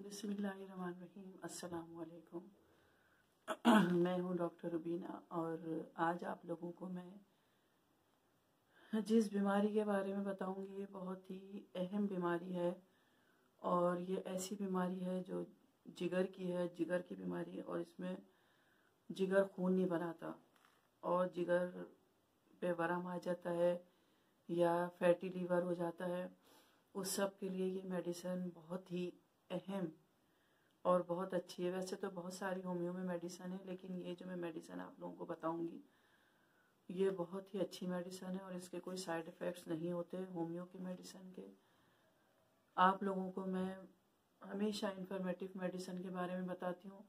बिस्मिल्लाहिर्रहमानिर्रहीम। अस्सलाम वालेकुम। मैं हूँ डॉक्टर रुबीना और आज आप लोगों को मैं जिस बीमारी के बारे में बताऊँगी ये बहुत ही अहम बीमारी है और ये ऐसी बीमारी है जो जिगर की है, जिगर की बीमारी। और इसमें जिगर खून नहीं बनाता और जिगर पे वरम आ जाता है या फैटी लीवर हो जाता है। उस सब के लिए ये मेडिसिन बहुत ही अहम और बहुत अच्छी है। वैसे तो बहुत सारी होम्यो में मेडिसिन है, लेकिन ये जो मैं मेडिसिन आप लोगों को बताऊंगी ये बहुत ही अच्छी मेडिसिन है और इसके कोई साइड इफ़ेक्ट्स नहीं होते होम्यो की मेडिसिन के। आप लोगों को मैं हमेशा इंफॉर्मेटिव मेडिसिन के बारे में बताती हूँ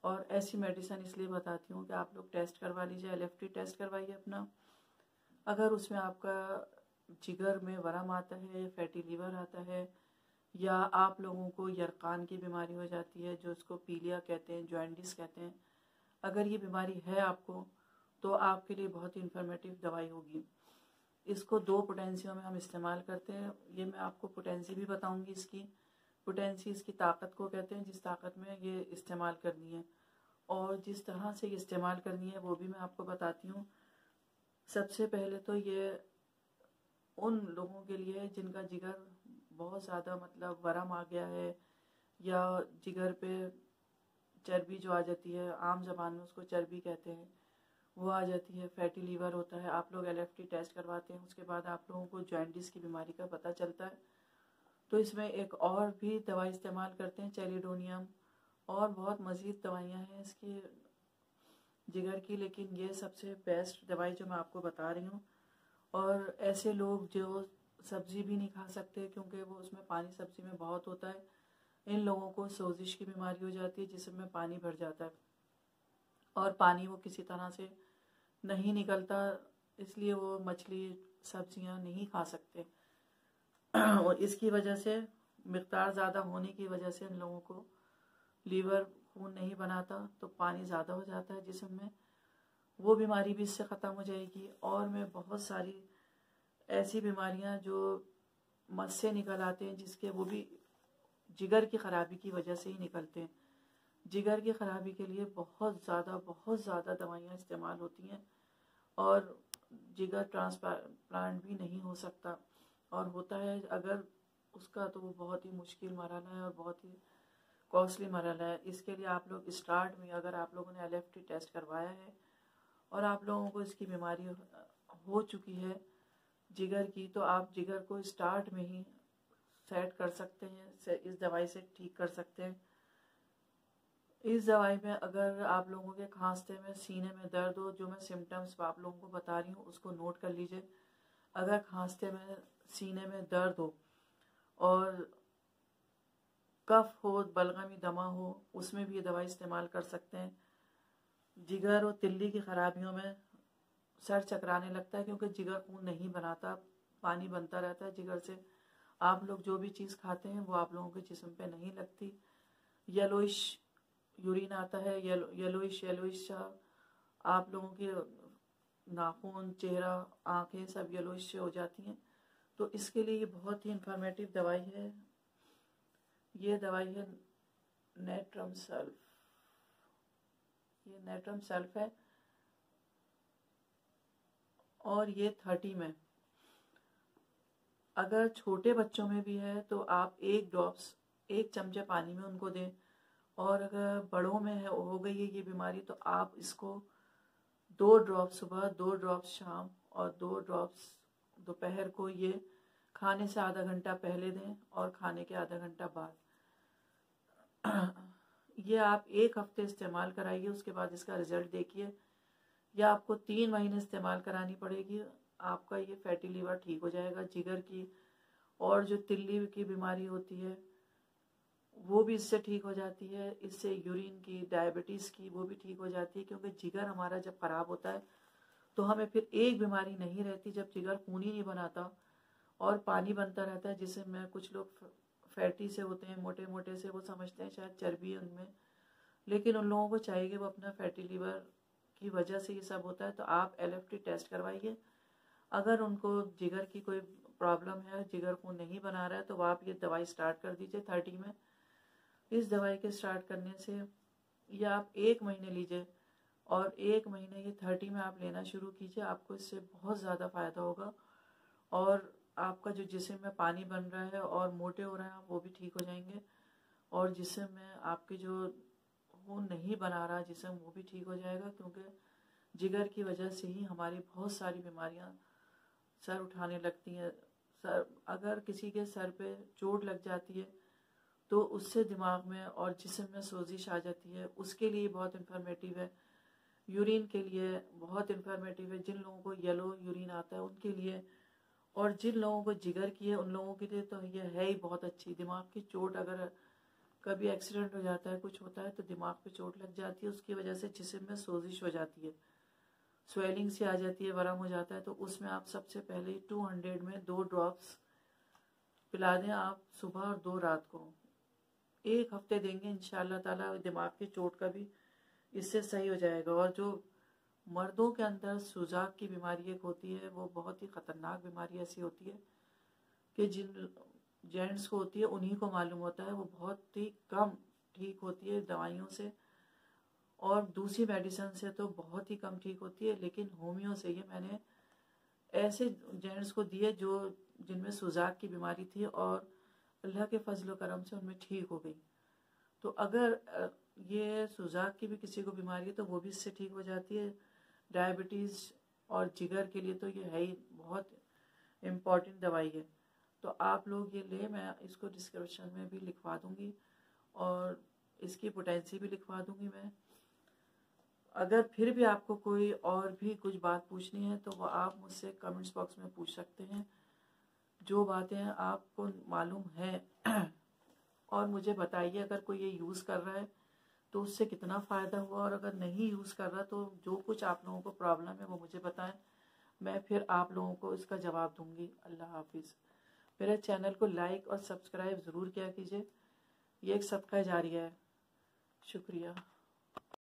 और ऐसी मेडिसिन इसलिए बताती हूँ कि आप लोग टेस्ट करवा लीजिए, LFT टेस्ट करवाइए अपना। अगर उसमें आपका जिगर में वरम आता है, फैटी लीवर आता है या आप लोगों को यरकान की बीमारी हो जाती है जो उसको पीलिया कहते हैं, जॉइंडिस कहते हैं, अगर ये बीमारी है आपको तो आपके लिए बहुत ही इंफॉर्मेटिव दवाई होगी। इसको 2 पोटेंसियों में हम इस्तेमाल करते हैं। ये मैं आपको पोटेंसी भी बताऊंगी। इसकी पोटेंसी इसकी ताकत को कहते हैं, जिस ताकत में ये इस्तेमाल करनी है और जिस तरह से ये इस्तेमाल करनी है वो भी मैं आपको बताती हूँ। सबसे पहले तो ये उन लोगों के लिए जिनका जिगर बहुत ज़्यादा मतलब वरम आ गया है या जिगर पे चर्बी जो आ जाती है, आम ज़बान में उसको चर्बी कहते हैं, वो आ जाती है, फैटी लीवर होता है। आप लोग LFT टेस्ट करवाते हैं, उसके बाद आप लोगों को जॉइंडिस की बीमारी का पता चलता है। तो इसमें एक और भी दवाई इस्तेमाल करते हैं, चेलिडोनियम, और बहुत मज़ीद दवाइयाँ हैं इसकी जिगर की, लेकिन ये सबसे बेस्ट दवाई जो मैं आपको बता रही हूँ। और ऐसे लोग जो सब्ज़ी भी नहीं खा सकते क्योंकि वो उसमें पानी सब्ज़ी में बहुत होता है, इन लोगों को सोजिश की बीमारी हो जाती है जिसमें पानी भर जाता है और पानी वो किसी तरह से नहीं निकलता, इसलिए वो मछली सब्जियां नहीं खा सकते। और इसकी वजह से मिक़दार ज़्यादा होने की वजह से इन लोगों को लीवर खून नहीं बनाता तो पानी ज़्यादा हो जाता है जिस्म में, वो बीमारी भी इससे ख़त्म हो जाएगी। और मैं बहुत सारी ऐसी बीमारियां जो मस से निकल आते हैं जिसके वो भी जिगर की ख़राबी की वजह से ही निकलते हैं। जिगर की ख़राबी के लिए बहुत ज़्यादा दवाइयाँ इस्तेमाल होती हैं और जिगर ट्रांसप्लांट भी नहीं हो सकता, और होता है अगर उसका तो वो बहुत ही मुश्किल मरहला है और बहुत ही कॉस्टली मरहला है। इसके लिए आप लोग स्टार्ट में अगर आप लोगों ने LFT टेस्ट करवाया है और आप लोगों को इसकी बीमारी हो चुकी है जिगर की, तो आप जिगर को स्टार्ट में ही सेट कर सकते हैं, इस दवाई से ठीक कर सकते हैं। इस दवाई में अगर आप लोगों के खांसते में, सीने में दर्द हो, जो मैं सिम्टम्स आप लोगों को बता रही हूँ उसको नोट कर लीजिए। अगर खांसते में, सीने में दर्द हो और कफ हो, बलगमी दमा हो, उसमें भी ये दवाई इस्तेमाल कर सकते हैं। जिगर और तिल्ली की खराबियों में सर चकराने लगता है क्योंकि जिगर खून नहीं बनाता, पानी बनता रहता है जिगर से। आप लोग जो भी चीज़ खाते हैं वो आप लोगों के जिस्म पे नहीं लगती। येलोइश यूरिन आता है, येलोइश आप लोगों के नाखून, चेहरा, आंखें सब येलोइश हो जाती हैं। तो इसके लिए ये बहुत ही इंफॉर्मेटिव दवाई है। ये दवाई है नेट्रम सल्फ। ये नेट्रम सल्फ है और ये 30 में। अगर छोटे बच्चों में भी है तो आप 1 चमचे पानी में उनको दें, और अगर बड़ों में है हो गई है ये बीमारी तो आप इसको 2 ड्रॉप्स सुबह, 2 ड्रॉप्स शाम और 2 ड्रॉप्स दोपहर को, ये खाने से आधा घंटा पहले दें और खाने के आधा घंटा बाद। ये आप 1 हफ्ते इस्तेमाल कराइए, उसके बाद इसका रिजल्ट देखिए। या आपको 3 महीने इस्तेमाल करानी पड़ेगी, आपका ये फैटी लीवर ठीक हो जाएगा जिगर की। और जो तिल्ली की बीमारी होती है वो भी इससे ठीक हो जाती है। इससे यूरिन की, डायबिटीज़ की, वो भी ठीक हो जाती है क्योंकि जिगर हमारा जब ख़राब होता है तो हमें फिर एक बीमारी नहीं रहती जब जिगर खून ही नहीं बनाता और पानी बनता रहता है, जिससे मैं कुछ लोग फैटी से होते हैं, मोटे मोटे से, वो समझते हैं शायद चर्बी उनमें, लेकिन उन लोगों को चाहिए कि वो अपना फैटी लीवर की वजह से ये सब होता है। तो आप LFT टेस्ट करवाइए। अगर उनको जिगर की कोई प्रॉब्लम है, जिगर खून नहीं बना रहा है, तो आप ये दवाई स्टार्ट कर दीजिए 30 में। इस दवाई के स्टार्ट करने से या आप 1 महीने लीजिए और 1 महीने के 30 में आप लेना शुरू कीजिए, आपको इससे बहुत ज़्यादा फ़ायदा होगा। और आपका जो जिस्म में पानी बन रहा है और मोटे हो रहे हैं आप, वो भी ठीक हो जाएंगे। और जिस्म में आपके जो खून नहीं बना रहा जिस्म, वो भी ठीक हो जाएगा, क्योंकि जिगर की वजह से ही हमारी बहुत सारी बीमारियां सर उठाने लगती हैं। अगर किसी के सर पे चोट लग जाती है तो उससे दिमाग में और जिस्म में सोजिश आ जाती है, उसके लिए बहुत इन्फॉर्मेटिव है। यूरिन के लिए बहुत इन्फॉर्मेटिव है, जिन लोगों को येलो यूरिन आता है उनके लिए, और जिन लोगों को जिगर की है उन लोगों के लिए तो ये है ही बहुत अच्छी। दिमाग की चोट, अगर कभी एक्सीडेंट हो जाता है, कुछ होता है तो दिमाग पे चोट लग जाती है, उसकी वजह से जिस्म में सोजिश हो जाती है, स्वेलिंग सी आ जाती है, वरम हो जाता है। तो उसमें आप सबसे पहले 200 में 2 ड्रॉप्स पिला दें आप, सुबह और 2 रात को। 1 हफ्ते देंगे, इंशाल्लाह ताला दिमाग की चोट का भी इससे सही हो जाएगा। और जो मर्दों के अंदर सुजाक की बीमारी एक होती है, वो बहुत ही ख़तरनाक बीमारी ऐसी होती है कि जिन जेंट्स को होती है उन्हीं को मालूम होता है। वो बहुत ही कम ठीक होती है दवाइयों से, और दूसरी मेडिसिन से तो बहुत ही कम ठीक होती है। लेकिन होमियो से ये मैंने ऐसे जेंट्स को दिए जो जिनमें सुजाक की बीमारी थी, और अल्लाह के फजल करम से उनमें ठीक हो गई। तो अगर ये सुजाक की भी किसी को बीमारी है तो वो भी इससे ठीक हो जाती है। डायबिटीज़ और जिगर के लिए तो ये है ही बहुत इम्पॉर्टेंट दवाई है। तो आप लोग ये ले, मैं इसको डिस्क्रिप्शन में भी लिखवा दूंगी और इसकी पोटेंसी भी लिखवा दूंगी मैं। अगर फिर भी आपको कोई और भी कुछ बात पूछनी है तो वो आप मुझसे कमेंट्स बॉक्स में पूछ सकते हैं, जो बातें आपको मालूम हैं और मुझे बताइए। अगर कोई ये यूज़ कर रहा है तो उससे कितना फ़ायदा हुआ, और अगर नहीं यूज़ कर रहा तो जो कुछ आप लोगों को प्रॉब्लम है वो मुझे बताएं, मैं फिर आप लोगों को इसका जवाब दूंगी। अल्लाह हाफिज़। मेरे चैनल को लाइक और सब्सक्राइब ज़रूर किया कीजिए, ये एक सदका जारिया है। शुक्रिया।